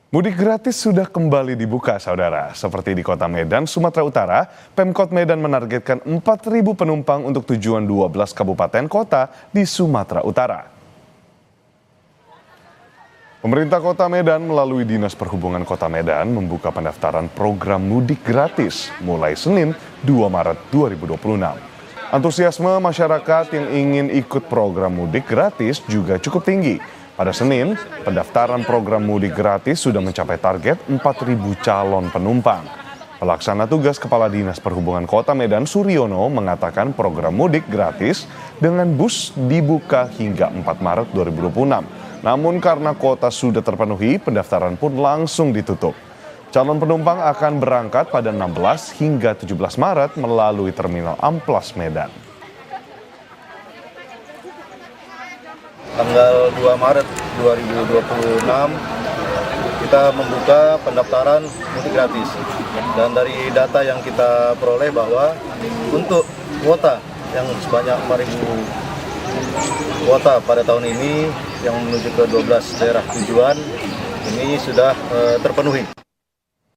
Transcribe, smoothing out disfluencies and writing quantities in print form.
Mudik gratis sudah kembali dibuka, saudara. Seperti di Kota Medan, Sumatera Utara, Pemkot Medan menargetkan 4.000 penumpang untuk tujuan 12 kabupaten kota di Sumatera Utara. Pemerintah Kota Medan melalui Dinas Perhubungan Kota Medan membuka pendaftaran program mudik gratis mulai Senin 2 Maret 2026. Antusiasme masyarakat yang ingin ikut program mudik gratis juga cukup tinggi. Pada Senin, pendaftaran program mudik gratis sudah mencapai target 4.000 calon penumpang. Pelaksana tugas Kepala Dinas Perhubungan Kota Medan Suryono mengatakan program mudik gratis dengan bus dibuka hingga 4 Maret 2026. Namun karena kuota sudah terpenuhi, pendaftaran pun langsung ditutup. Calon penumpang akan berangkat pada 16 hingga 17 Maret melalui Terminal Amplas Medan. Tanggal 2 Maret 2026 kita membuka pendaftaran mudik gratis. Dan dari data yang kita peroleh bahwa untuk kuota yang sebanyak 4.000 kuota pada tahun ini yang menuju ke 12 daerah tujuan ini sudah terpenuhi.